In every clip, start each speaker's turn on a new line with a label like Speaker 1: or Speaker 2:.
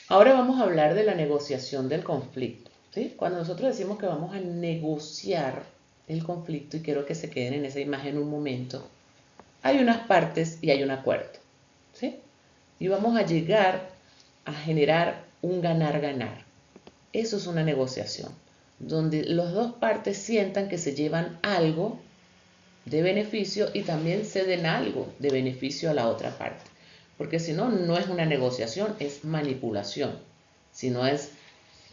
Speaker 1: Ahora vamos a hablar de la negociación del conflicto, ¿sí? Cuando nosotros decimos que vamos a negociar el conflicto, y quiero que se queden en esa imagen un momento, hay unas partes y hay un acuerdo, ¿sí? Y vamos a llegar a generar un ganar-ganar. Eso es una negociación, donde las dos partes sientan que se llevan algo de beneficio y también ceden algo de beneficio a la otra parte. Porque si no, no es una negociación, es manipulación. Si no es,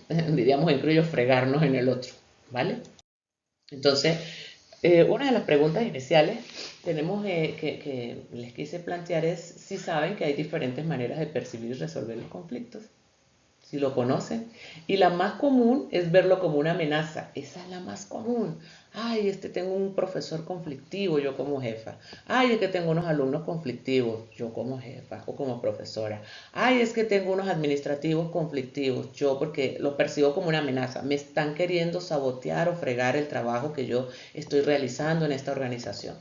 Speaker 1: diríamos en criollo, fregarnos en el otro, ¿vale? Entonces, una de las preguntas iniciales que les quise plantear es si saben que hay diferentes maneras de percibir y resolver los conflictos, si lo conocen. Y la más común es verlo como una amenaza. Esa es la más común. Ay, tengo un profesor conflictivo, yo como jefa. Ay, es que tengo unos alumnos conflictivos, yo como jefa o como profesora. Ay, es que tengo unos administrativos conflictivos, yo porque lo percibo como una amenaza. Me están queriendo sabotear o fregar el trabajo que yo estoy realizando en esta organización.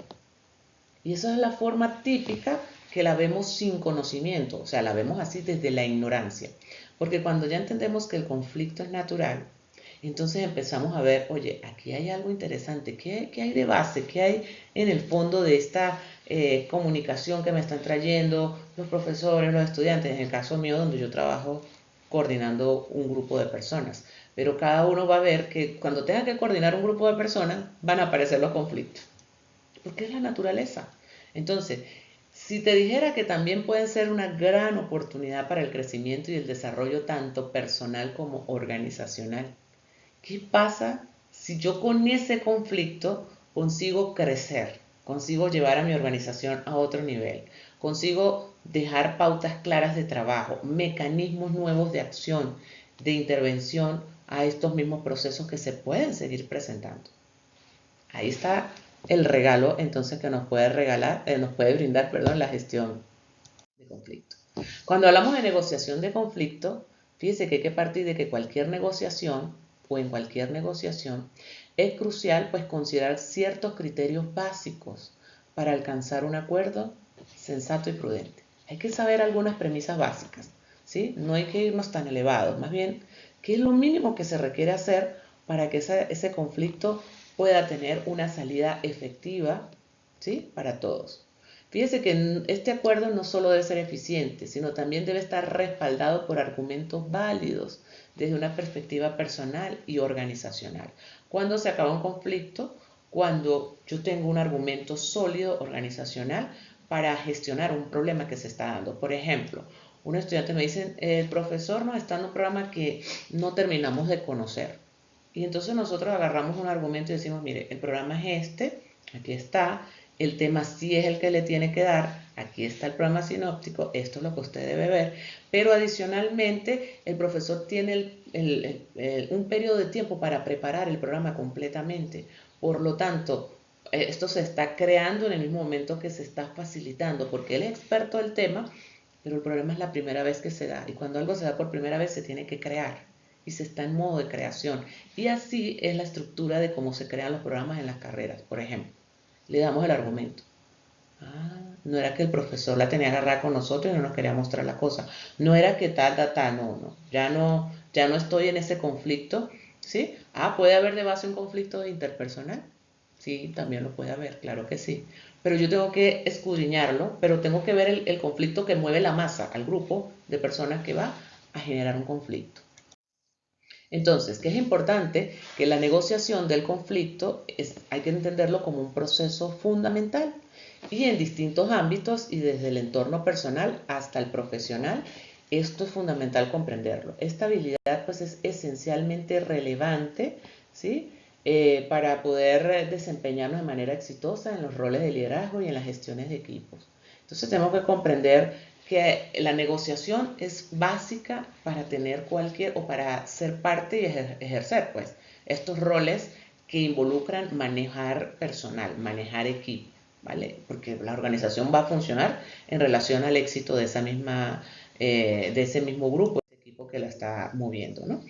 Speaker 1: Y esa es la forma típica que la vemos sin conocimiento, o sea, la vemos así desde la ignorancia. Porque cuando ya entendemos que el conflicto es natural, entonces empezamos a ver, oye, aquí hay algo interesante, ¿qué hay de base? ¿Qué hay en el fondo de esta comunicación que me están trayendo los profesores, los estudiantes? En el caso mío, donde yo trabajo coordinando un grupo de personas. Pero cada uno va a ver que cuando tenga que coordinar un grupo de personas, van a aparecer los conflictos porque es la naturaleza. Entonces, si te dijera que también pueden ser una gran oportunidad para el crecimiento y el desarrollo tanto personal como organizacional, ¿qué pasa si yo con ese conflicto consigo crecer, consigo llevar a mi organización a otro nivel, consigo dejar pautas claras de trabajo, mecanismos nuevos de acción, de intervención a estos mismos procesos que se pueden seguir presentando? Ahí está el regalo entonces que nos puede regalar, nos puede brindar, perdón, la gestión de conflicto. Cuando hablamos de negociación de conflicto, fíjese que hay que partir de que cualquier negociación o en cualquier negociación es crucial pues considerar ciertos criterios básicos para alcanzar un acuerdo sensato y prudente. Hay que saber algunas premisas básicas, ¿sí? No hay que irnos tan elevados, más bien, ¿qué es lo mínimo que se requiere hacer para que ese conflicto pueda tener una salida efectiva, ¿sí? Para todos? Fíjese que este acuerdo no solo debe ser eficiente, sino también debe estar respaldado por argumentos válidos desde una perspectiva personal y organizacional. Cuando se acaba un conflicto, cuando yo tengo un argumento sólido organizacional para gestionar un problema que se está dando. Por ejemplo, un estudiante me dice, el profesor nos está dando un programa que no terminamos de conocer. Y entonces nosotros agarramos un argumento y decimos, mire, el programa es este, aquí está, el tema sí es el que le tiene que dar, aquí está el programa sinóptico, esto es lo que usted debe ver, pero adicionalmente el profesor tiene un periodo de tiempo para preparar el programa completamente. Por lo tanto, esto se está creando en el mismo momento que se está facilitando, porque él es experto del tema, pero el problema es la primera vez que se da. Y cuando algo se da por primera vez se tiene que crear y se está en modo de creación. Y así es la estructura de cómo se crean los programas en las carreras. Por ejemplo, le damos el argumento. Ah, no era que el profesor la tenía agarrada con nosotros y no nos quería mostrar la cosa. No era que no. Ya no estoy en ese conflicto, ¿sí? Ah, puede haber de base un conflicto interpersonal. Sí, también lo puede haber, claro que sí. Pero yo tengo que escudriñarlo, pero tengo que ver el conflicto que mueve la masa, al grupo de personas que va a generar un conflicto. Entonces, ¿qué es importante? Que la negociación del conflicto hay que entenderlo como un proceso fundamental y en distintos ámbitos y desde el entorno personal hasta el profesional. Esto es fundamental comprenderlo. Esta habilidad pues es esencialmente relevante, ¿sí? Para poder desempeñarnos de manera exitosa en los roles de liderazgo y en las gestiones de equipos. Entonces tenemos que comprender que la negociación es básica para tener cualquier o para ser parte y ejercer pues estos roles que involucran manejar personal, manejar equipo, ¿vale? Porque la organización va a funcionar en relación al éxito de de ese mismo grupo, ese equipo que la está moviendo, ¿no?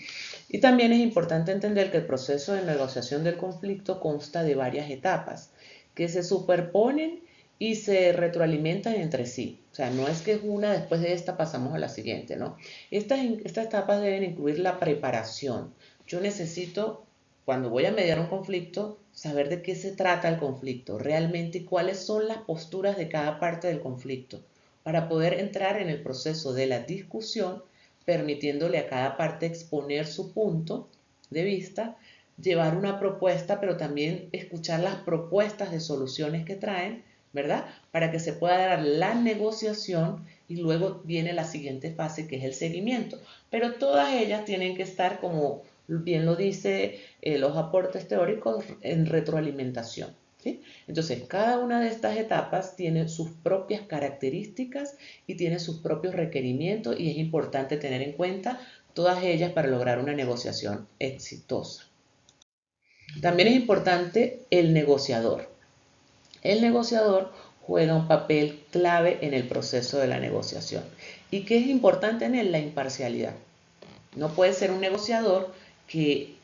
Speaker 1: Y también es importante entender que el proceso de negociación del conflicto consta de varias etapas que se superponen y se retroalimentan entre sí. O sea, no es que una después de esta pasamos a la siguiente, ¿no? Estas etapas deben incluir la preparación. Yo necesito, cuando voy a mediar un conflicto, saber de qué se trata el conflicto realmente y cuáles son las posturas de cada parte del conflicto para poder entrar en el proceso de la discusión, permitiéndole a cada parte exponer su punto de vista, llevar una propuesta, pero también escuchar las propuestas de soluciones que traen, ¿verdad? Para que se pueda dar la negociación y luego viene la siguiente fase que es el seguimiento. Pero todas ellas tienen que estar, como bien lo dice los aportes teóricos, en retroalimentación. ¿Sí? Entonces, cada una de estas etapas tiene sus propias características y tiene sus propios requerimientos y es importante tener en cuenta todas ellas para lograr una negociación exitosa. También es importante el negociador. El negociador juega un papel clave en el proceso de la negociación. ¿Y qué es importante en él? La imparcialidad. No puede ser un negociador que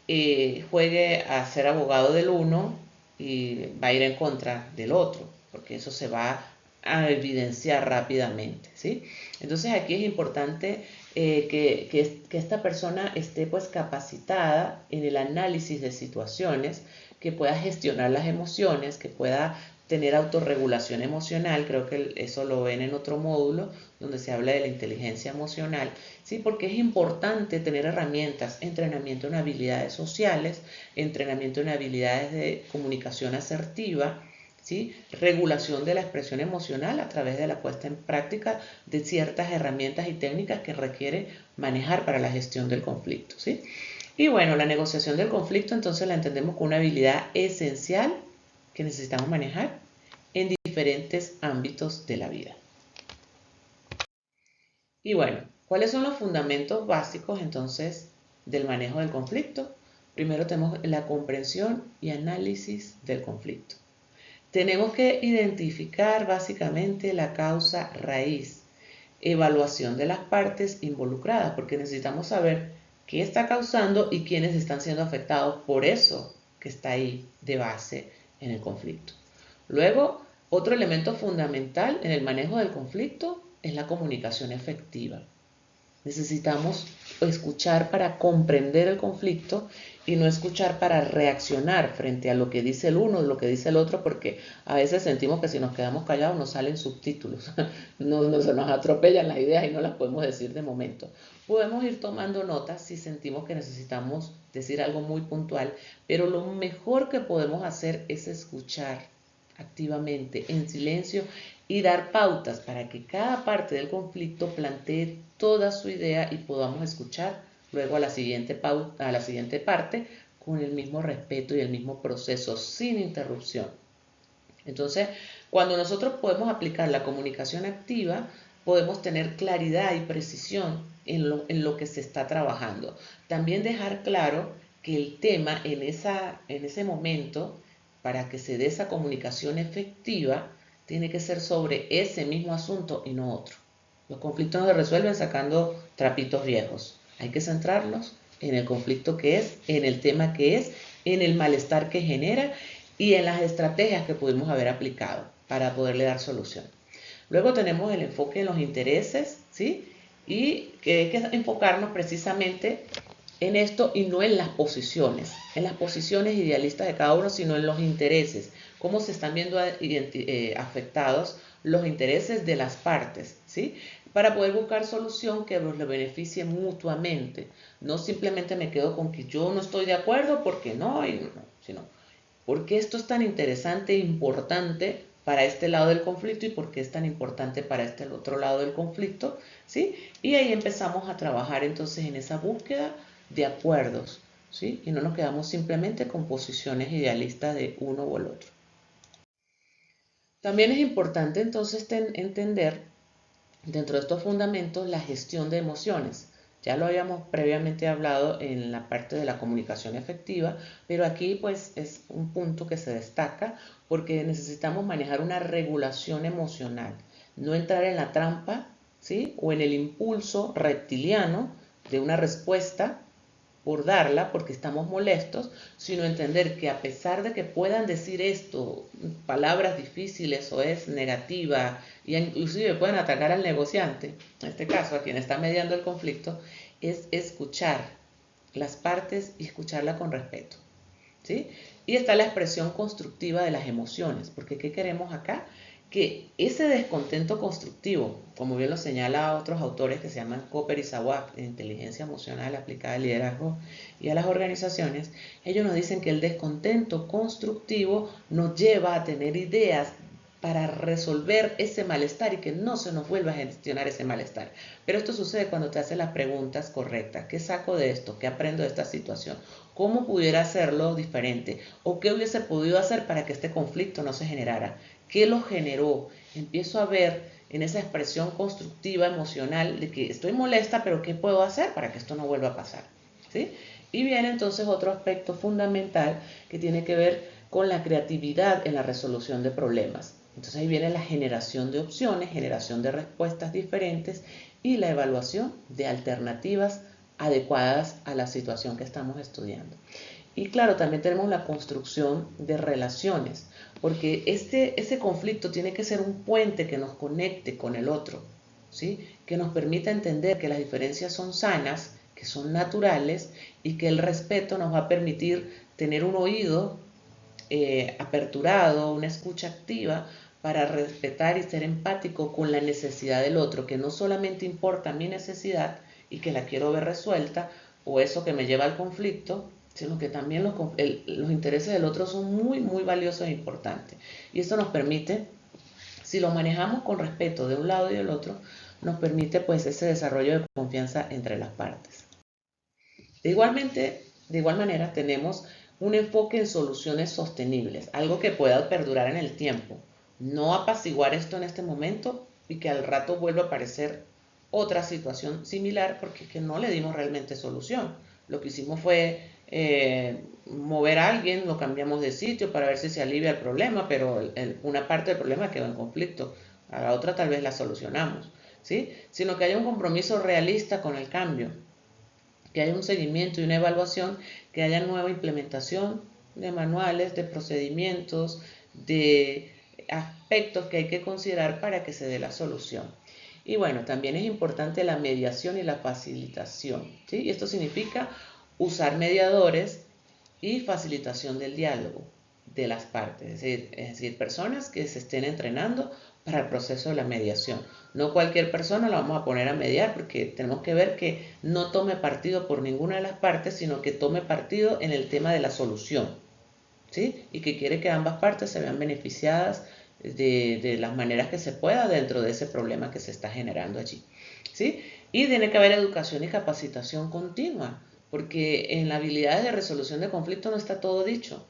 Speaker 1: juegue a ser abogado del uno y va a ir en contra del otro, porque eso se va a evidenciar rápidamente, ¿sí? Entonces aquí es importante que esta persona esté pues capacitada en el análisis de situaciones, que pueda gestionar las emociones, que pueda tener autorregulación emocional. Creo que eso lo ven en otro módulo donde se habla de la inteligencia emocional, ¿sí? Porque es importante tener herramientas, entrenamiento en habilidades sociales, entrenamiento en habilidades de comunicación asertiva, ¿sí? Regulación de la expresión emocional a través de la puesta en práctica de ciertas herramientas y técnicas que requiere manejar para la gestión del conflicto, ¿sí? Y bueno, la negociación del conflicto entonces la entendemos como una habilidad esencial que necesitamos manejar en diferentes ámbitos de la vida. Y bueno, ¿cuáles son los fundamentos básicos entonces del manejo del conflicto? Primero tenemos la comprensión y análisis del conflicto. Tenemos que identificar básicamente la causa raíz, evaluación de las partes involucradas, porque necesitamos saber qué está causando y quiénes están siendo afectados por eso que está ahí de base en el conflicto. Luego, otro elemento fundamental en el manejo del conflicto es la comunicación efectiva. Necesitamos escuchar para comprender el conflicto y no escuchar para reaccionar frente a lo que dice el uno o lo que dice el otro, porque a veces sentimos que si nos quedamos callados nos salen subtítulos, se nos atropellan las ideas y no las podemos decir de momento. Podemos ir tomando notas si sentimos que necesitamos decir algo muy puntual, pero lo mejor que podemos hacer es escuchar activamente, en silencio, y dar pautas para que cada parte del conflicto plantee toda su idea y podamos escuchar luego a la siguiente parte con el mismo respeto y el mismo proceso, sin interrupción. Entonces, cuando nosotros podemos aplicar la comunicación activa, podemos tener claridad y precisión en lo que se está trabajando. También dejar claro que el tema en ese momento, para que se dé esa comunicación efectiva, tiene que ser sobre ese mismo asunto y no otro. Los conflictos no se resuelven sacando trapitos viejos. Hay que centrarlos en el conflicto que es, en el tema que es, en el malestar que genera y en las estrategias que pudimos haber aplicado para poderle dar solución. Luego tenemos el enfoque en los intereses, ¿sí? Y que hay que enfocarnos precisamente en esto y no en las posiciones idealistas de cada uno, sino en los intereses, cómo se están viendo afectados los intereses de las partes, ¿sí? Para poder buscar solución que los beneficie mutuamente. No simplemente me quedo con que yo no estoy de acuerdo porque no, sino porque esto es tan interesante e importante para este lado del conflicto y por qué es tan importante para este otro lado del conflicto, ¿sí? Y ahí empezamos a trabajar entonces en esa búsqueda de acuerdos, ¿sí? Y no nos quedamos simplemente con posiciones idealistas de uno o el otro. También es importante entonces entender dentro de estos fundamentos la gestión de emociones. Ya lo habíamos previamente hablado en la parte de la comunicación efectiva, pero aquí pues es un punto que se destaca porque necesitamos manejar una regulación emocional, no entrar en la trampa, ¿sí? O en el impulso reptiliano de una respuesta por darla porque estamos molestos, sino entender que a pesar de que puedan decir esto, palabras difíciles o es negativa, y inclusive pueden atacar al negociante, en este caso a quien está mediando el conflicto, es escuchar las partes y escucharla con respeto, ¿sí? Y está la expresión constructiva de las emociones, porque ¿qué queremos acá? Que ese descontento constructivo, como bien lo señala otros autores que se llaman Cooper y Zawad, de inteligencia emocional aplicada al liderazgo y a las organizaciones, ellos nos dicen que el descontento constructivo nos lleva a tener ideas para resolver ese malestar y que no se nos vuelva a gestionar ese malestar. Pero esto sucede cuando te haces las preguntas correctas. ¿Qué saco de esto? ¿Qué aprendo de esta situación? ¿Cómo pudiera hacerlo diferente? ¿O qué hubiese podido hacer para que este conflicto no se generara? ¿Qué lo generó? Empiezo a ver en esa expresión constructiva, emocional, de que estoy molesta, pero ¿qué puedo hacer para que esto no vuelva a pasar? ¿Sí? Y viene entonces otro aspecto fundamental que tiene que ver con la creatividad en la resolución de problemas. Entonces ahí viene la generación de opciones, generación de respuestas diferentes y la evaluación de alternativas adecuadas a la situación que estamos estudiando. Y claro, también tenemos la construcción de relaciones, porque ese conflicto tiene que ser un puente que nos conecte con el otro, ¿sí? Que nos permita entender que las diferencias son sanas, que son naturales y que el respeto nos va a permitir tener un oído aperturado, una escucha activa para respetar y ser empático con la necesidad del otro, que no solamente importa mi necesidad y que la quiero ver resuelta o eso que me lleva al conflicto, sino que también los intereses del otro son muy, muy valiosos e importantes. Y esto nos permite, si lo manejamos con respeto de un lado y del otro, nos permite pues ese desarrollo de confianza entre las partes. De igual manera, tenemos un enfoque en soluciones sostenibles, algo que pueda perdurar en el tiempo, no apaciguar esto en este momento y que al rato vuelva a aparecer otra situación similar porque es que no le dimos realmente solución. Lo que hicimos fue mover a alguien, lo cambiamos de sitio para ver si se alivia el problema, pero una parte del problema quedó en conflicto, a la otra tal vez la solucionamos, ¿sí? Sino que haya un compromiso realista con el cambio, que haya un seguimiento y una evaluación, que haya nueva implementación de manuales, de procedimientos, de aspectos que hay que considerar para que se dé la solución. Y bueno, también es importante la mediación y la facilitación, ¿sí? Y esto significa usar mediadores y facilitación del diálogo de las partes, es decir, personas que se estén entrenando para el proceso de la mediación. No cualquier persona la vamos a poner a mediar porque tenemos que ver que no tome partido por ninguna de las partes, sino que tome partido en el tema de la solución, ¿sí? Y que quiere que ambas partes se vean beneficiadas de las maneras que se pueda dentro de ese problema que se está generando allí, ¿sí? Y tiene que haber educación y capacitación continua, porque en las habilidades de resolución de conflictos no está todo dicho.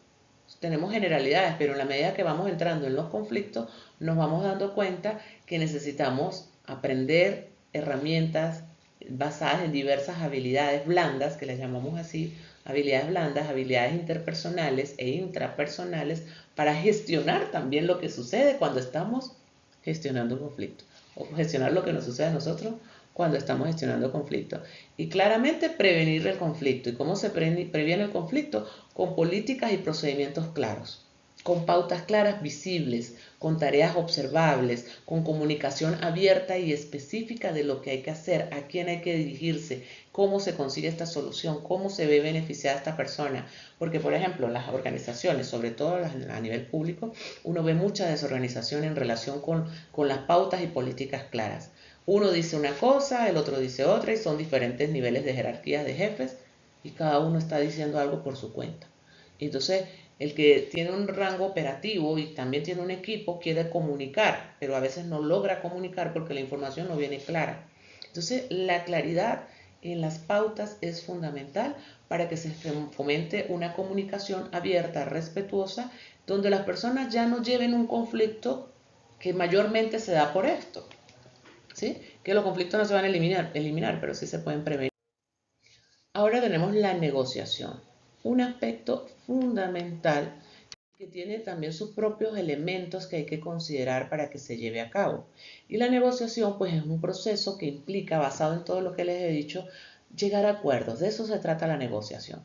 Speaker 1: Tenemos generalidades, pero en la medida que vamos entrando en los conflictos, nos vamos dando cuenta que necesitamos aprender herramientas basadas en diversas habilidades blandas, que les llamamos así, habilidades blandas, habilidades interpersonales e intrapersonales, para gestionar también lo que sucede cuando estamos gestionando un conflicto, o gestionar lo que nos sucede a nosotros cuando estamos gestionando conflictos. Y claramente prevenir el conflicto. ¿Y cómo se previene el conflicto? Con políticas y procedimientos claros, con pautas claras visibles, con tareas observables, con comunicación abierta y específica de lo que hay que hacer, a quién hay que dirigirse, cómo se consigue esta solución, cómo se ve beneficiada esta persona. Porque, por ejemplo, las organizaciones, sobre todo a nivel público, uno ve mucha desorganización en relación con las pautas y políticas claras. Uno dice una cosa, el otro dice otra y son diferentes niveles de jerarquías de jefes y cada uno está diciendo algo por su cuenta. Entonces, el que tiene un rango operativo y también tiene un equipo quiere comunicar, pero a veces no logra comunicar porque la información no viene clara. Entonces, la claridad en las pautas es fundamental para que se fomente una comunicación abierta, respetuosa, donde las personas ya no lleven un conflicto que mayormente se da por esto, ¿sí? Que los conflictos no se van a eliminar, pero sí se pueden prevenir. Ahora tenemos la negociación, un aspecto fundamental que tiene también sus propios elementos que hay que considerar para que se lleve a cabo. Y la negociación pues es un proceso que implica, basado en todo lo que les he dicho, llegar a acuerdos, de eso se trata la negociación.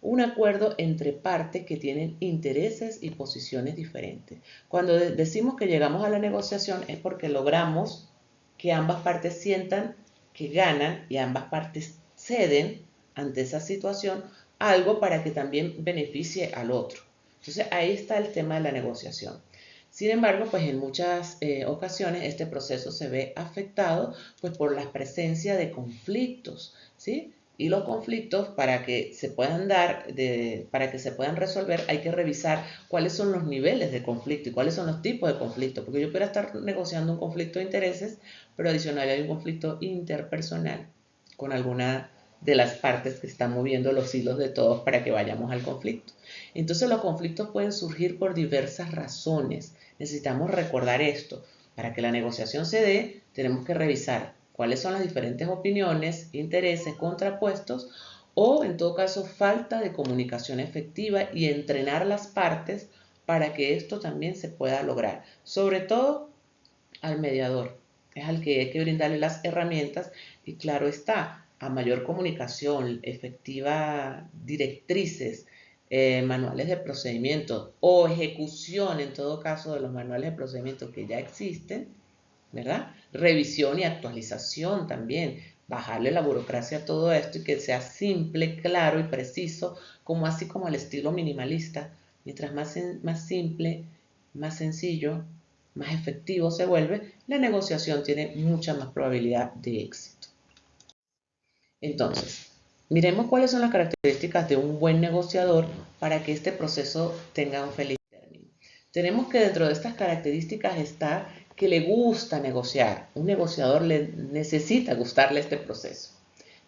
Speaker 1: Un acuerdo entre partes que tienen intereses y posiciones diferentes. Cuando decimos que llegamos a la negociación es porque logramos que ambas partes sientan que ganan y ambas partes ceden ante esa situación algo para que también beneficie al otro. Entonces ahí está el tema de la negociación. Sin embargo, pues en muchas ocasiones este proceso se ve afectado pues por la presencia de conflictos, ¿sí? Y los conflictos para que se puedan para que se puedan resolver, hay que revisar cuáles son los niveles de conflicto y cuáles son los tipos de conflicto, porque yo puedo estar negociando un conflicto de intereses, pero adicional hay un conflicto interpersonal con alguna de las partes que están moviendo los hilos de todos para que vayamos al conflicto. Entonces los conflictos pueden surgir por diversas razones. Necesitamos recordar esto. Para que la negociación se dé, tenemos que revisar cuáles son las diferentes opiniones, intereses contrapuestos o, en todo caso, falta de comunicación efectiva y entrenar las partes para que esto también se pueda lograr. Sobre todo al mediador, es al que hay que brindarle las herramientas y claro está, a mayor comunicación efectiva, directrices, manuales de procedimiento o ejecución en todo caso de los manuales de procedimiento que ya existen, ¿verdad? Revisión y actualización también, bajarle la burocracia a todo esto y que sea simple, claro y preciso, como así como el estilo minimalista. Mientras más simple, más sencillo, más efectivo se vuelve, la negociación tiene mucha más probabilidad de éxito. Entonces, miremos cuáles son las características de un buen negociador para que este proceso tenga un feliz término. Tenemos que dentro de estas características está que le gusta negociar. Un negociador le necesita gustarle este proceso,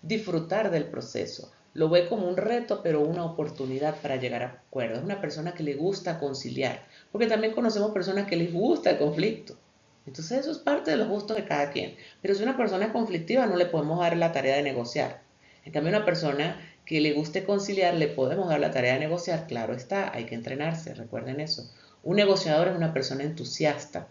Speaker 1: disfrutar del proceso. Lo ve como un reto, pero una oportunidad para llegar a acuerdos. Es una persona que le gusta conciliar, porque también conocemos personas que les gusta el conflicto. Entonces eso es parte de los gustos de cada quien. Pero si una persona es conflictiva no le podemos dar la tarea de negociar. En cambio, una persona que le guste conciliar le podemos dar la tarea de negociar. Claro está, hay que entrenarse, recuerden eso. Un negociador es una persona entusiasta,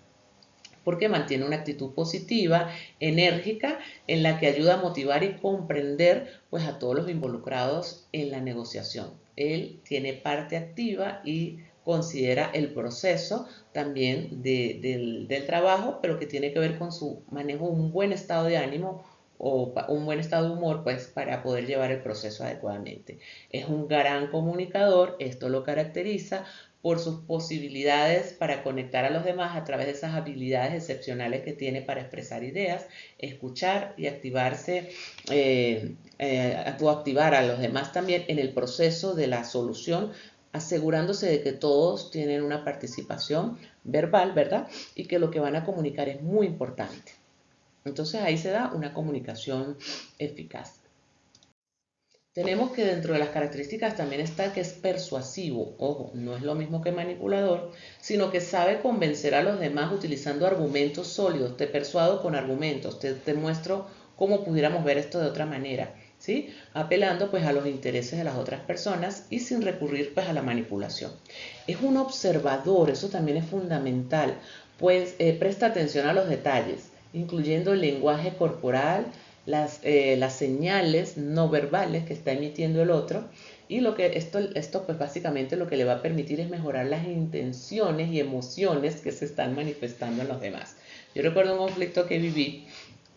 Speaker 1: porque mantiene una actitud positiva, enérgica, en la que ayuda a motivar y comprender pues, a todos los involucrados en la negociación. Él tiene parte activa y considera el proceso también del trabajo, pero que tiene que ver con su manejo de un buen estado de ánimo o un buen estado de humor, pues para poder llevar el proceso adecuadamente. Es un gran comunicador, esto lo caracteriza por sus posibilidades para conectar a los demás a través de esas habilidades excepcionales que tiene para expresar ideas, escuchar y activarse o activar a los demás también en el proceso de la solución, asegurándose de que todos tienen una participación verbal, ¿verdad? Y que lo que van a comunicar es muy importante. Entonces ahí se da una comunicación eficaz. Tenemos que dentro de las características también está que es persuasivo. Ojo, no es lo mismo que manipulador, sino que sabe convencer a los demás utilizando argumentos sólidos. Te persuado con argumentos, te muestro cómo pudiéramos ver esto de otra manera, ¿sí? Apelando pues a los intereses de las otras personas y sin recurrir pues a la manipulación. Es un observador, eso también es fundamental, pues presta atención a los detalles, incluyendo el lenguaje corporal, las señales no verbales que está emitiendo el otro y lo que esto pues básicamente lo que le va a permitir es mejorar las intenciones y emociones que se están manifestando en los demás. Yo recuerdo un conflicto que viví,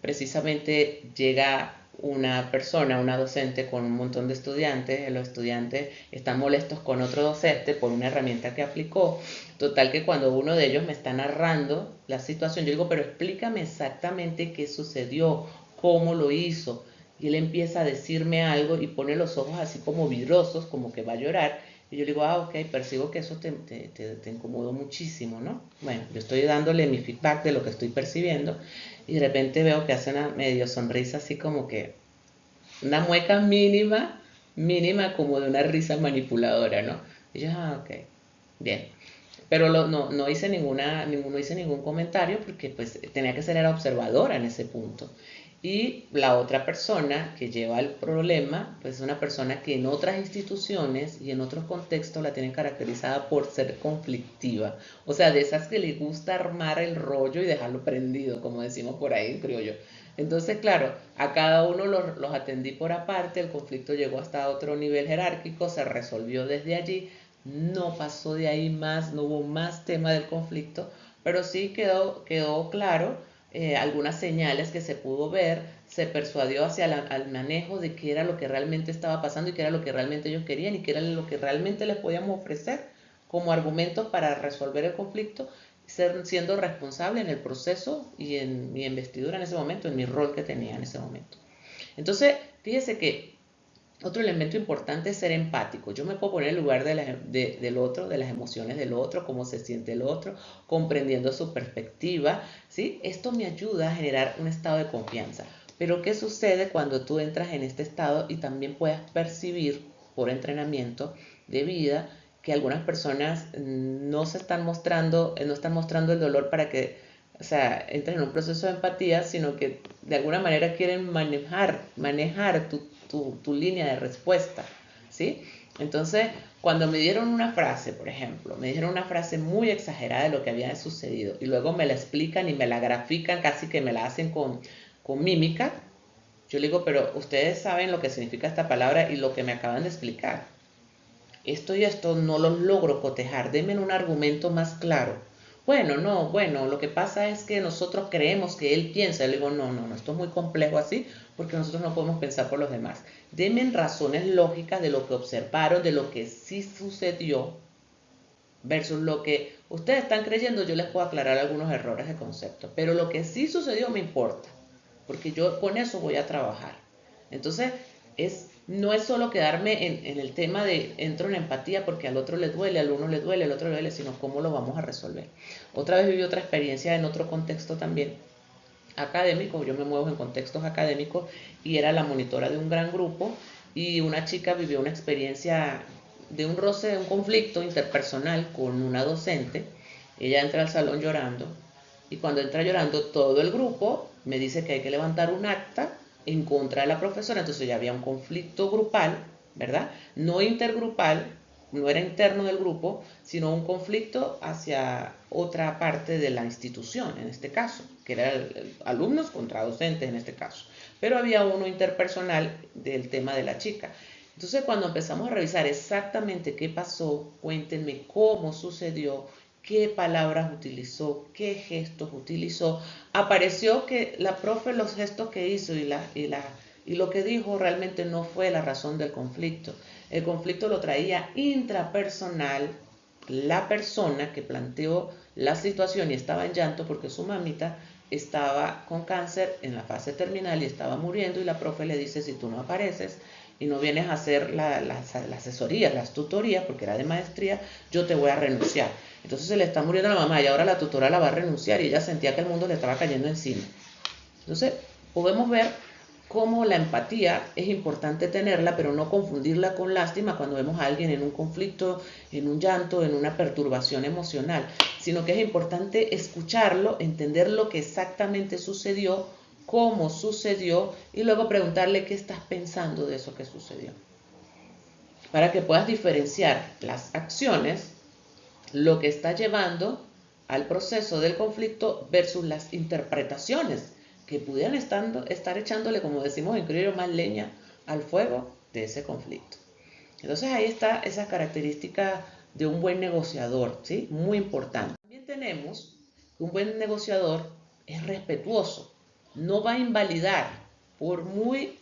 Speaker 1: precisamente llega una persona, una docente con un montón de estudiantes, los estudiantes están molestos con otro docente por una herramienta que aplicó, total que cuando uno de ellos me está narrando la situación, yo digo, pero explícame exactamente qué sucedió, cómo lo hizo, y él empieza a decirme algo y pone los ojos así como vidrosos, como que va a llorar, y yo le digo, ok, percibo que eso te incomodó muchísimo, ¿no? Bueno, yo estoy dándole mi feedback de lo que estoy percibiendo, y de repente veo que hace una medio sonrisa así como que, una mueca mínima, mínima como de una risa manipuladora, ¿no? Y yo, ok, bien. Pero no hice no hice ningún comentario porque pues tenía que ser era observadora en ese punto. Y la otra persona que lleva el problema, pues es una persona que en otras instituciones y en otros contextos la tienen caracterizada por ser conflictiva. O sea, de esas que le gusta armar el rollo y dejarlo prendido, como decimos por ahí en criollo. Entonces, claro, a cada uno los atendí por aparte, el conflicto llegó hasta otro nivel jerárquico, se resolvió desde allí, no pasó de ahí más, no hubo más tema del conflicto, pero sí quedó claro algunas señales que se pudo ver, se persuadió hacia al manejo de qué era lo que realmente estaba pasando y qué era lo que realmente ellos querían y qué era lo que realmente les podíamos ofrecer como argumentos para resolver el conflicto, siendo responsable en el proceso y en mi investidura en ese momento, en mi rol que tenía en ese momento. Entonces, fíjese que otro elemento importante es ser empático. Yo me puedo poner en el lugar del otro, de las emociones del otro, cómo se siente el otro, comprendiendo su perspectiva, ¿sí? Esto me ayuda a generar un estado de confianza. Pero ¿qué sucede cuando tú entras en este estado y también puedas percibir por entrenamiento de vida que algunas personas no se están mostrando, no están mostrando el dolor para que, o sea, entren en un proceso de empatía, sino que de alguna manera quieren manejar tu línea de respuesta, ¿sí? Entonces, cuando me dieron una frase, por ejemplo, me dijeron una frase muy exagerada de lo que había sucedido y luego me la explican y me la grafican, casi que me la hacen con mímica, yo le digo, pero ustedes saben lo que significa esta palabra y lo que me acaban de explicar. Esto y esto no los logro cotejar, denme un argumento más claro. Bueno, lo que pasa es que nosotros creemos que él piensa. Le digo, no, esto es muy complejo así porque nosotros no podemos pensar por los demás. Denme razones lógicas de lo que observaron, de lo que sí sucedió versus lo que ustedes están creyendo. Yo les puedo aclarar algunos errores de concepto, pero lo que sí sucedió me importa, porque yo con eso voy a trabajar. Entonces, no es solo quedarme en el tema de entro en empatía porque al otro le duele, al uno le duele, al otro le duele, sino cómo lo vamos a resolver. Otra vez viví otra experiencia en otro contexto también académico, yo me muevo en contextos académicos y era la monitora de un gran grupo y una chica vivió una experiencia de un roce, de un conflicto interpersonal con una docente. Ella entra al salón llorando y cuando entra llorando todo el grupo me dice que hay que levantar un acta en contra de la profesora. Entonces ya había un conflicto grupal, ¿verdad? No intergrupal, no era interno del grupo, sino un conflicto hacia otra parte de la institución, en este caso, que eran alumnos contra docentes en este caso. Pero había uno interpersonal del tema de la chica. Entonces cuando empezamos a revisar exactamente qué pasó, cuéntenme cómo sucedió, qué palabras utilizó, qué gestos utilizó, apareció que la profe los gestos que hizo y lo que dijo realmente no fue la razón del conflicto. El conflicto lo traía intrapersonal la persona que planteó la situación y estaba en llanto porque su mamita estaba con cáncer en la fase terminal y estaba muriendo y la profe le dice, si tú no apareces y no vienes a hacer las asesorías, las tutorías, porque era de maestría, yo te voy a renunciar. Entonces se le está muriendo a la mamá y ahora la tutora la va a renunciar y ella sentía que el mundo le estaba cayendo encima. Entonces podemos ver cómo la empatía es importante tenerla, pero no confundirla con lástima cuando vemos a alguien en un conflicto, en un llanto, en una perturbación emocional, sino que es importante escucharlo, entender lo que exactamente sucedió, cómo sucedió y luego preguntarle qué estás pensando de eso que sucedió. Para que puedas diferenciar las acciones, lo que está llevando al proceso del conflicto versus las interpretaciones que pudieran estar echándole, como decimos en criollo, más leña al fuego de ese conflicto. Entonces ahí está esa característica de un buen negociador, ¿sí? Muy importante. También tenemos que un buen negociador es respetuoso, no va a invalidar, por muy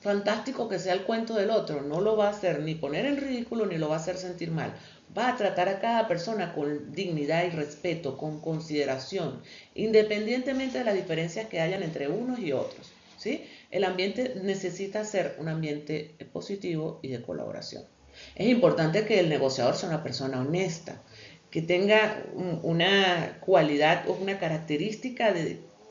Speaker 1: fantástico que sea el cuento del otro, no lo va a hacer ni poner en ridículo ni lo va a hacer sentir mal. Va a tratar a cada persona con dignidad y respeto, con consideración, independientemente de las diferencias que hayan entre unos y otros, ¿sí? El ambiente necesita ser un ambiente positivo y de colaboración. Es importante que el negociador sea una persona honesta, que tenga una cualidad o una característica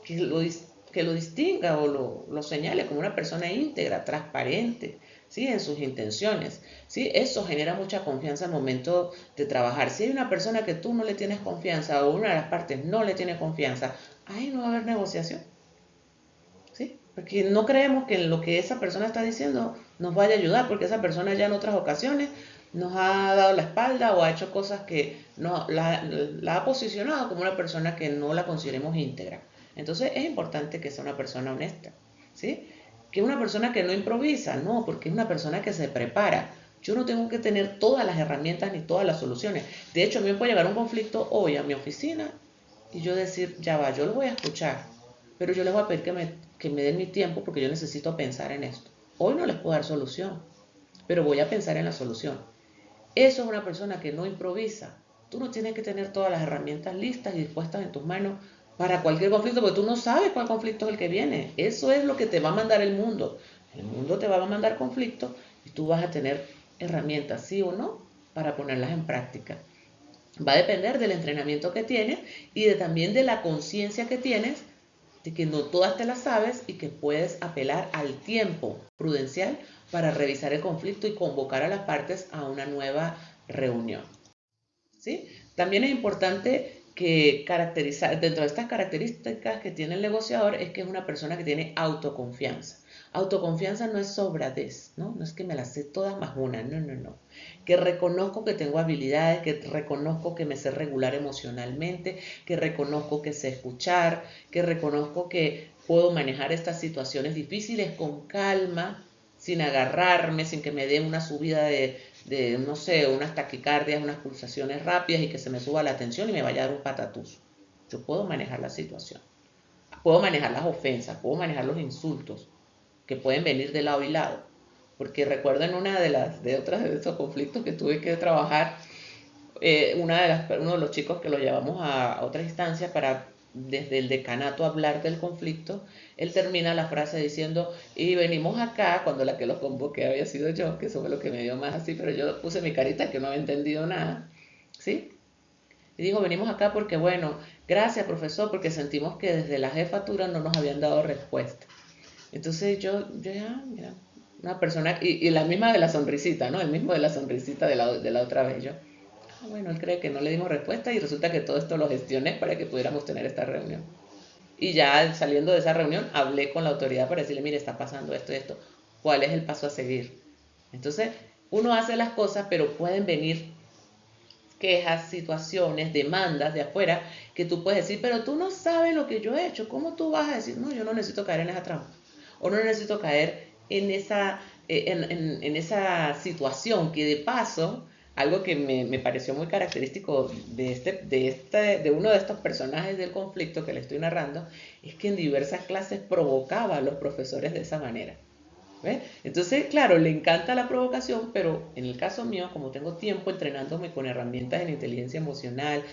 Speaker 1: que lo distinga o lo señale como una persona íntegra, transparente, ¿sí? En sus intenciones, ¿sí? Eso genera mucha confianza al momento de trabajar. Si hay una persona que tú no le tienes confianza o una de las partes no le tiene confianza, ahí no va a haber negociación, ¿sí? Porque no creemos que lo que esa persona está diciendo nos vaya a ayudar, porque esa persona ya en otras ocasiones nos ha dado la espalda o ha hecho cosas que la ha posicionado como una persona que no la consideremos íntegra. Entonces es importante que sea una persona honesta, ¿sí? Que una persona que no improvisa, no, porque es una persona que se prepara. Yo no tengo que tener todas las herramientas ni todas las soluciones. De hecho, a mí me puede llegar un conflicto hoy a mi oficina y yo decir, ya va, yo lo voy a escuchar, pero yo les voy a pedir que me den mi tiempo porque yo necesito pensar en esto. Hoy no les puedo dar solución, pero voy a pensar en la solución. Eso es una persona que no improvisa. Tú no tienes que tener todas las herramientas listas y dispuestas en tus manos para cualquier conflicto, porque tú no sabes cuál conflicto es el que viene. Eso es lo que te va a mandar el mundo. El mundo te va a mandar conflictos y tú vas a tener herramientas, sí o no, para ponerlas en práctica. Va a depender del entrenamiento que tienes y también de la conciencia que tienes de que no todas te las sabes y que puedes apelar al tiempo prudencial para revisar el conflicto y convocar a las partes a una nueva reunión. ¿Sí? También es importante que caracterizar, dentro de estas características que tiene el negociador, es que es una persona que tiene autoconfianza. Autoconfianza no es sobradez, ¿no? No es que me las sé todas más una, no, no, no. Que reconozco que tengo habilidades, que reconozco que me sé regular emocionalmente, que reconozco que sé escuchar, que reconozco que puedo manejar estas situaciones difíciles con calma, sin agarrarme, sin que me dé una subida no sé, unas taquicardias, unas pulsaciones rápidas y que se me suba la tensión y me vaya a dar un patatús. Yo puedo manejar la situación. Puedo manejar las ofensas, puedo manejar los insultos que pueden venir de lado y lado. Porque recuerdo en una de esos conflictos que tuve que trabajar, uno de los chicos que lo llevamos a otra instancia para desde el decanato hablar del conflicto, él termina la frase diciendo, y venimos acá, cuando la que los convoqué había sido yo, que eso fue lo que me dio más así, pero yo puse mi carita que no había entendido nada, ¿sí? Y dijo, venimos acá porque, bueno, gracias profesor, porque sentimos que desde la jefatura no nos habían dado respuesta. Entonces yo ya, mira, una persona, y la misma de la sonrisita, ¿no? El mismo de la sonrisita de la otra vez, yo. Bueno, él cree que no le dimos respuesta y resulta que todo esto lo gestioné para que pudiéramos tener esta reunión. Y ya saliendo de esa reunión, hablé con la autoridad para decirle, mire, está pasando esto y esto. ¿Cuál es el paso a seguir? Entonces, uno hace las cosas, pero pueden venir quejas, situaciones, demandas de afuera que tú puedes decir, pero tú no sabes lo que yo he hecho. ¿Cómo tú vas a decir, no, yo no necesito caer en esa trampa? O no necesito caer en esa situación que de paso, algo que me pareció muy característico de uno de estos personajes del conflicto que le estoy narrando, es que en diversas clases provocaba a los profesores de esa manera. ¿Ves? Entonces, claro, le encanta la provocación, pero en el caso mío, como tengo tiempo entrenándome con herramientas en inteligencia emocional,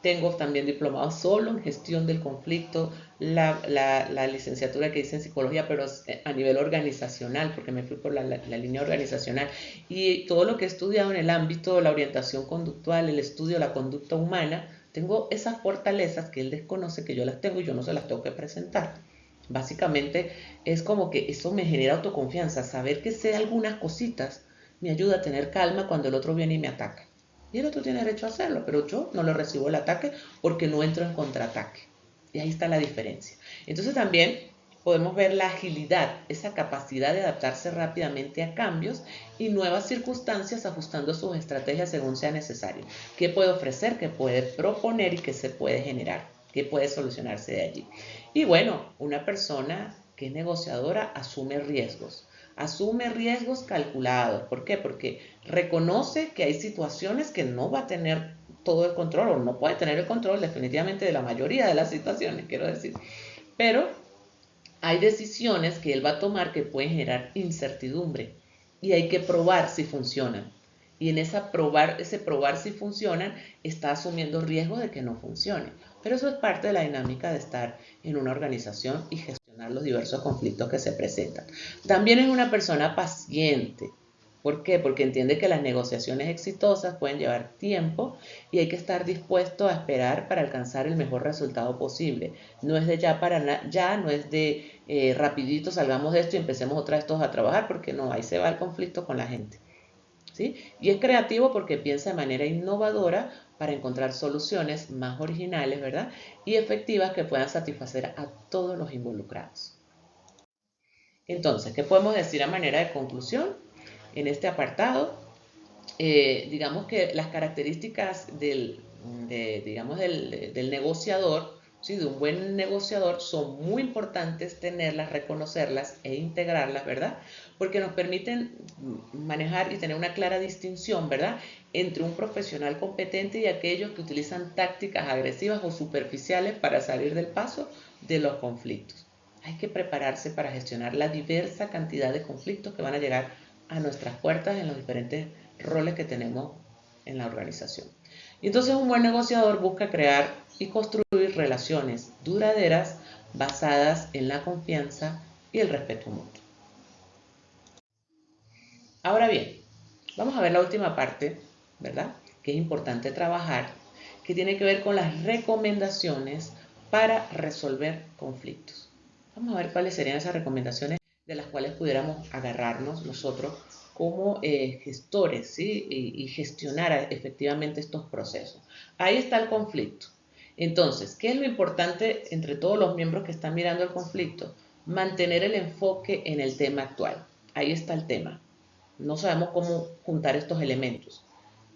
Speaker 1: tengo también diplomado solo en gestión del conflicto, la licenciatura que hice en psicología, pero a nivel organizacional, porque me fui por la línea organizacional, y todo lo que he estudiado en el ámbito de la orientación conductual, el estudio de la conducta humana, tengo esas fortalezas que él desconoce, que yo las tengo y yo no se las tengo que presentar. Básicamente es como que eso me genera autoconfianza, saber que sé algunas cositas me ayuda a tener calma cuando el otro viene y me ataca. Y el otro tiene derecho a hacerlo, pero yo no le recibo el ataque porque no entro en contraataque. Y ahí está la diferencia. Entonces también podemos ver la agilidad, esa capacidad de adaptarse rápidamente a cambios y nuevas circunstancias ajustando sus estrategias según sea necesario. ¿Qué puede ofrecer? ¿Qué puede proponer? ¿Y qué se puede generar? ¿Qué puede solucionarse de allí? Y bueno, una persona que es negociadora asume riesgos calculados. ¿Por qué? Porque reconoce que hay situaciones que no va a tener todo el control o no puede tener el control definitivamente de la mayoría de las situaciones, quiero decir. Pero hay decisiones que él va a tomar que pueden generar incertidumbre y hay que probar si funcionan. Y en ese probar si funcionan, está asumiendo riesgo de que no funcione. Pero eso es parte de la dinámica de estar en una organización y gestionar los diversos conflictos que se presentan. También es una persona paciente. ¿Por qué? Porque entiende que las negociaciones exitosas pueden llevar tiempo y hay que estar dispuesto a esperar para alcanzar el mejor resultado posible. No es de ya para ya, no es de rapidito salgamos de esto y empecemos otra vez todos a trabajar, porque no, ahí se va el conflicto con la gente. ¿Sí? Y es creativo porque piensa de manera innovadora para encontrar soluciones más originales, ¿verdad? Y efectivas que puedan satisfacer a todos los involucrados. Entonces, ¿qué podemos decir a manera de conclusión en este apartado? Digamos que las características digamos, del negociador ¿sí? De un buen negociador son muy importantes tenerlas, reconocerlas e integrarlas, ¿verdad? Porque nos permiten manejar y tener una clara distinción, ¿verdad? Entre un profesional competente y aquellos que utilizan tácticas agresivas o superficiales para salir del paso de los conflictos. Hay que prepararse para gestionar la diversa cantidad de conflictos que van a llegar a nuestras puertas en los diferentes roles que tenemos en la organización. Y entonces un buen negociador busca crear y construir relaciones duraderas basadas en la confianza y el respeto mutuo. Ahora bien, vamos a ver la última parte, ¿verdad? Que es importante trabajar, que tiene que ver con las recomendaciones para resolver conflictos. Vamos a ver cuáles serían esas recomendaciones de las cuales pudiéramos agarrarnos nosotros como gestores, ¿sí? Y gestionar efectivamente estos procesos. Ahí está el conflicto. Entonces, ¿qué es lo importante entre todos los miembros que están mirando el conflicto? Mantener el enfoque en el tema actual. Ahí está el tema. No sabemos cómo juntar estos elementos.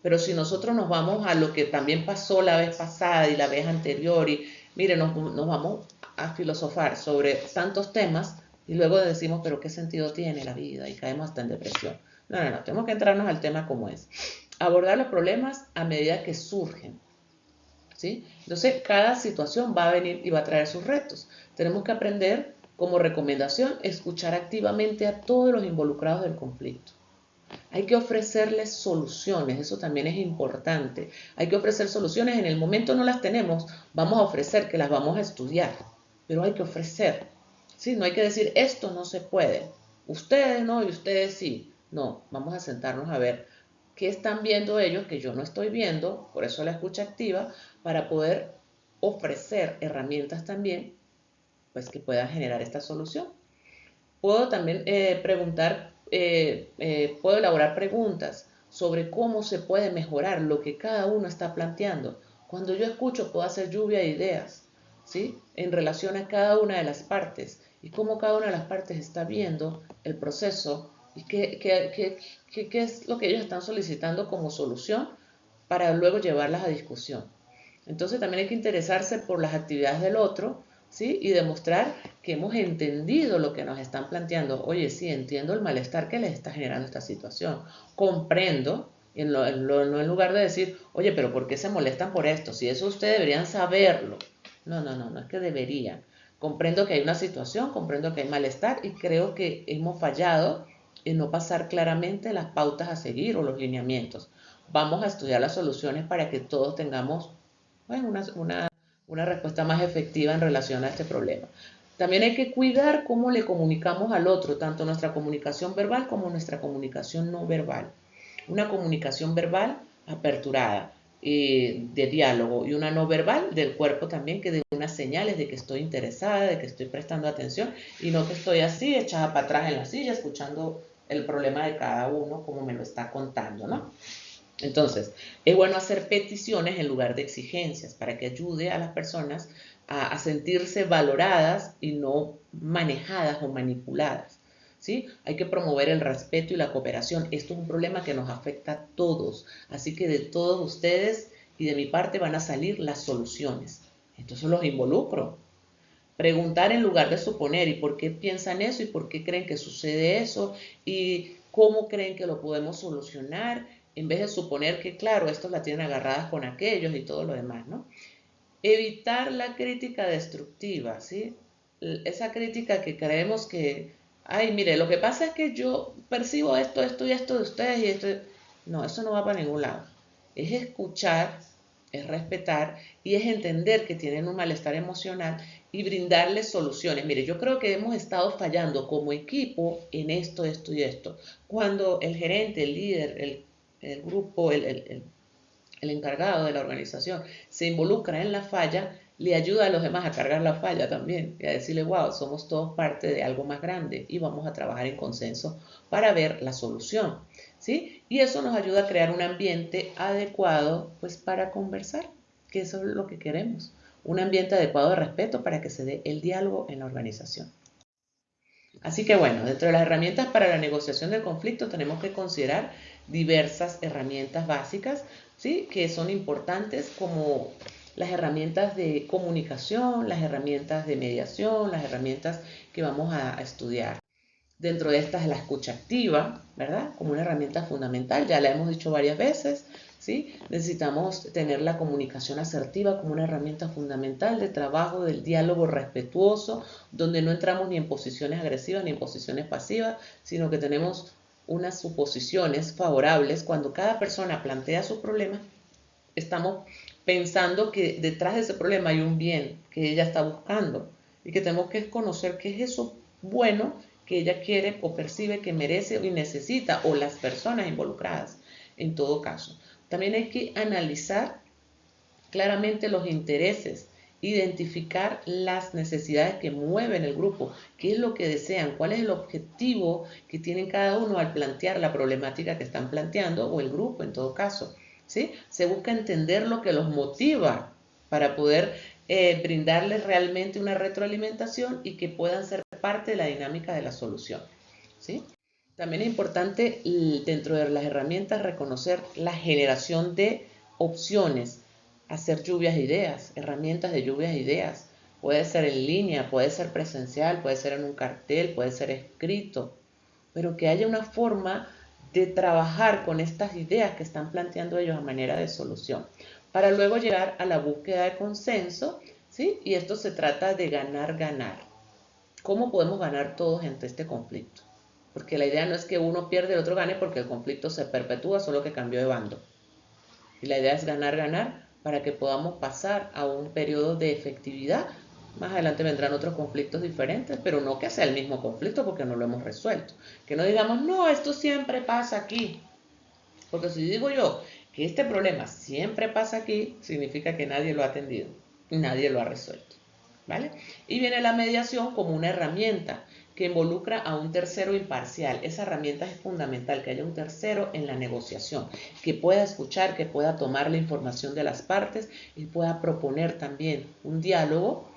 Speaker 1: Pero si nosotros nos vamos a lo que también pasó la vez pasada y la vez anterior, y mire, nos vamos a filosofar sobre tantos temas y luego decimos, pero ¿qué sentido tiene la vida? Y caemos hasta en depresión. No, tenemos que entrarnos al tema como es. Abordar los problemas a medida que surgen. ¿Sí? Entonces, cada situación va a venir y va a traer sus retos. Tenemos que aprender, como recomendación, escuchar activamente a todos los involucrados del conflicto. Hay que ofrecerles soluciones, eso también es importante. Hay que ofrecer soluciones, en el momento no las tenemos, vamos a ofrecer que las vamos a estudiar, pero hay que ofrecer. ¿Sí? No hay que decir, esto no se puede, ustedes no y ustedes sí. No, vamos a sentarnos a ver qué están viendo ellos que yo no estoy viendo, por eso la escucha activa, para poder ofrecer herramientas también pues, que puedan generar esta solución. Puedo también puedo elaborar preguntas sobre cómo se puede mejorar lo que cada uno está planteando. Cuando yo escucho, puedo hacer lluvia de ideas, ¿sí? En relación a cada una de las partes y cómo cada una de las partes está viendo el proceso y qué es lo que ellos están solicitando como solución para luego llevarlas a discusión. Entonces también hay que interesarse por las actividades del otro, ¿sí? Y demostrar que hemos entendido lo que nos están planteando. Oye, sí, entiendo el malestar que les está generando esta situación. Comprendo, en lugar de decir, oye, pero ¿por qué se molestan por esto? Si eso ustedes deberían saberlo. No es que deberían. Comprendo que hay una situación, comprendo que hay malestar y creo que hemos fallado en no pasar claramente las pautas a seguir o los lineamientos. Vamos a estudiar las soluciones para que todos tengamos bueno, una respuesta más efectiva en relación a este problema. También hay que cuidar cómo le comunicamos al otro, tanto nuestra comunicación verbal como nuestra comunicación no verbal. Una comunicación verbal aperturada, de diálogo, y una no verbal del cuerpo también, que dé unas señales de que estoy interesada, de que estoy prestando atención, y no que estoy así, echada para atrás en la silla, escuchando el problema de cada uno como me lo está contando, ¿no? Entonces, es bueno hacer peticiones en lugar de exigencias para que ayude a las personas a sentirse valoradas y no manejadas o manipuladas. ¿Sí? Hay que promover el respeto y la cooperación. Esto es un problema que nos afecta a todos. Así que de todos ustedes y de mi parte van a salir las soluciones. Entonces los involucro. Preguntar en lugar de suponer y por qué piensan eso y por qué creen que sucede eso y cómo creen que lo podemos solucionar en vez de suponer que, claro, estos la tienen agarradas con aquellos y todo lo demás, ¿no? Evitar la crítica destructiva, ¿sí? Esa crítica que creemos que, ay, mire, lo que pasa es que yo percibo esto y esto de ustedes y esto. No, eso no va para ningún lado. Es escuchar, es respetar y es entender que tienen un malestar emocional y brindarles soluciones. Mire, yo creo que hemos estado fallando como equipo en esto y esto. Cuando el gerente, el líder, el grupo, el encargado de la organización se involucra en la falla, le ayuda a los demás a cargar la falla también y a decirle, wow, somos todos parte de algo más grande y vamos a trabajar en consenso para ver la solución, ¿sí? Y eso nos ayuda a crear un ambiente adecuado, pues, para conversar, que eso es lo que queremos, un ambiente adecuado de respeto para que se dé el diálogo en la organización. Así que bueno, dentro de las herramientas para la negociación del conflicto tenemos que considerar diversas herramientas básicas, ¿sí? Que son importantes como las herramientas de comunicación, las herramientas de mediación, las herramientas que vamos a estudiar. Dentro de estas, la escucha activa, ¿verdad? Como una herramienta fundamental, ya la hemos dicho varias veces, ¿sí? Necesitamos tener la comunicación asertiva como una herramienta fundamental de trabajo del diálogo respetuoso, donde no entramos ni en posiciones agresivas ni en posiciones pasivas, sino que tenemos unas suposiciones favorables. Cuando cada persona plantea su problema, estamos pensando que detrás de ese problema hay un bien que ella está buscando y que tenemos que conocer qué es eso bueno que ella quiere o percibe que merece y necesita, o las personas involucradas en todo caso. También hay que analizar claramente los intereses, identificar las necesidades que mueven el grupo, qué es lo que desean, cuál es el objetivo que tienen cada uno al plantear la problemática que están planteando, o el grupo en todo caso, ¿sí? Se busca entender lo que los motiva para poder brindarles realmente una retroalimentación y que puedan ser parte de la dinámica de la solución, ¿sí? También es importante dentro de las herramientas reconocer la generación de opciones, hacer lluvias de ideas, herramientas de lluvias de ideas. Puede ser en línea, puede ser presencial, puede ser en un cartel, puede ser escrito, pero que haya una forma de trabajar con estas ideas que están planteando ellos a manera de solución, para luego llegar a la búsqueda de consenso, ¿sí? Y esto se trata de ganar, ganar. ¿Cómo podemos ganar todos entre este conflicto? Porque la idea no es que uno pierda y el otro gane, porque el conflicto se perpetúa, solo que cambió de bando. Y la idea es ganar, ganar, para que podamos pasar a un periodo de efectividad. Más adelante vendrán otros conflictos diferentes, pero no que sea el mismo conflicto porque no lo hemos resuelto. Que no digamos, no, esto siempre pasa aquí. Porque si digo yo que este problema siempre pasa aquí, significa que nadie lo ha atendido, nadie lo ha resuelto, ¿vale? Y viene la mediación como una herramienta que involucra a un tercero imparcial. Esa herramienta es fundamental, que haya un tercero en la negociación, que pueda escuchar, que pueda tomar la información de las partes y pueda proponer también un diálogo,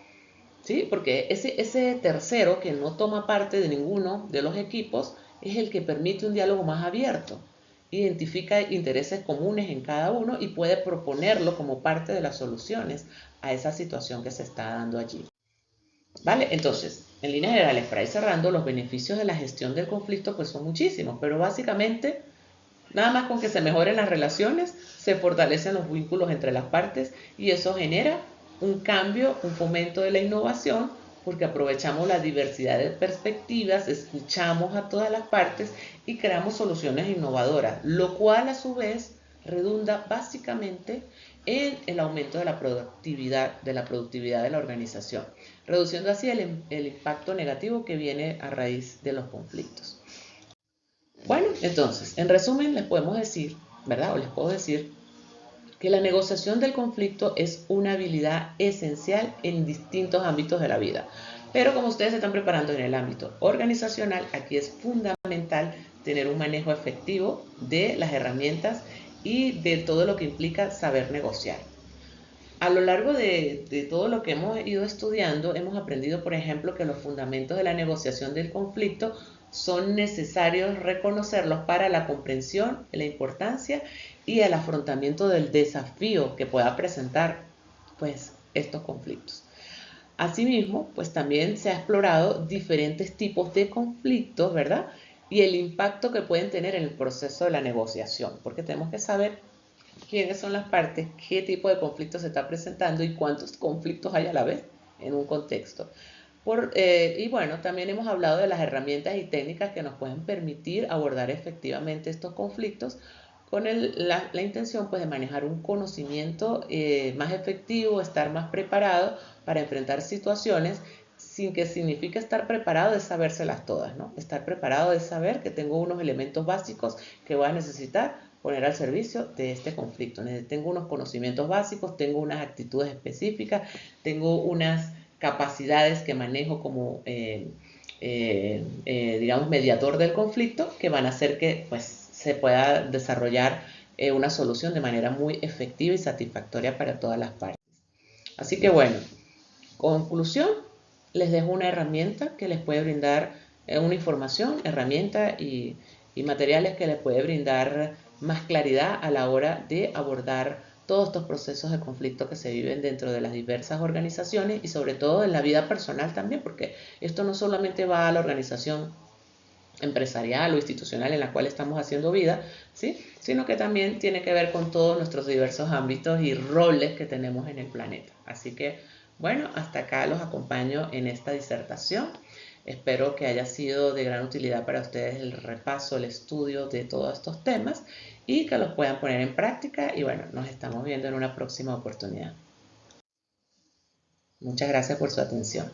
Speaker 1: ¿sí? Porque ese tercero que no toma parte de ninguno de los equipos es el que permite un diálogo más abierto, identifica intereses comunes en cada uno y puede proponerlo como parte de las soluciones a esa situación que se está dando allí. ¿Vale? Entonces, en líneas generales, para ir cerrando, los beneficios de la gestión del conflicto pues son muchísimos, pero básicamente, nada más con que se mejoren las relaciones, se fortalecen los vínculos entre las partes y eso genera un cambio, un fomento de la innovación, porque aprovechamos la diversidad de perspectivas, escuchamos a todas las partes y creamos soluciones innovadoras, lo cual a su vez redunda básicamente en el aumento de la productividad de la organización, reduciendo así el impacto negativo que viene a raíz de los conflictos. Bueno, entonces, en resumen, les podemos decir, ¿verdad? O les puedo decir que la negociación del conflicto es una habilidad esencial en distintos ámbitos de la vida. Pero como ustedes se están preparando en el ámbito organizacional, aquí es fundamental tener un manejo efectivo de las herramientas y de todo lo que implica saber negociar. A lo largo de todo lo que hemos ido estudiando, hemos aprendido, por ejemplo, que los fundamentos de la negociación del conflicto son necesarios reconocerlos para la comprensión, la importancia y el afrontamiento del desafío que pueda presentar pues, estos conflictos. Asimismo, pues también se ha explorado diferentes tipos de conflictos, ¿verdad? Y el impacto que pueden tener en el proceso de la negociación, porque tenemos que saber quiénes son las partes, qué tipo de conflicto se está presentando y cuántos conflictos hay a la vez en un contexto. Y bueno, también hemos hablado de las herramientas y técnicas que nos pueden permitir abordar efectivamente estos conflictos con la intención pues, de manejar un conocimiento más efectivo, estar más preparado para enfrentar situaciones sin que signifique estar preparado de sabérselas todas, ¿no? Estar preparado de saber que tengo unos elementos básicos que voy a necesitar poner al servicio de este conflicto. Tengo unos conocimientos básicos, tengo unas actitudes específicas, tengo unas capacidades que manejo como, digamos, mediador del conflicto que van a hacer que pues, se pueda desarrollar una solución de manera muy efectiva y satisfactoria para todas las partes. Así que bueno, conclusión, les dejo una herramienta que les puede brindar una información, herramienta y materiales que les puede brindar más claridad a la hora de abordar todos estos procesos de conflicto que se viven dentro de las diversas organizaciones y sobre todo en la vida personal también, porque esto no solamente va a la organización empresarial o institucional en la cual estamos haciendo vida, ¿sí? Sino que también tiene que ver con todos nuestros diversos ámbitos y roles que tenemos en el planeta. Así que, bueno, hasta acá los acompaño en esta disertación. Espero que haya sido de gran utilidad para ustedes el repaso, el estudio de todos estos temas y que los puedan poner en práctica. Y bueno, nos estamos viendo en una próxima oportunidad. Muchas gracias por su atención.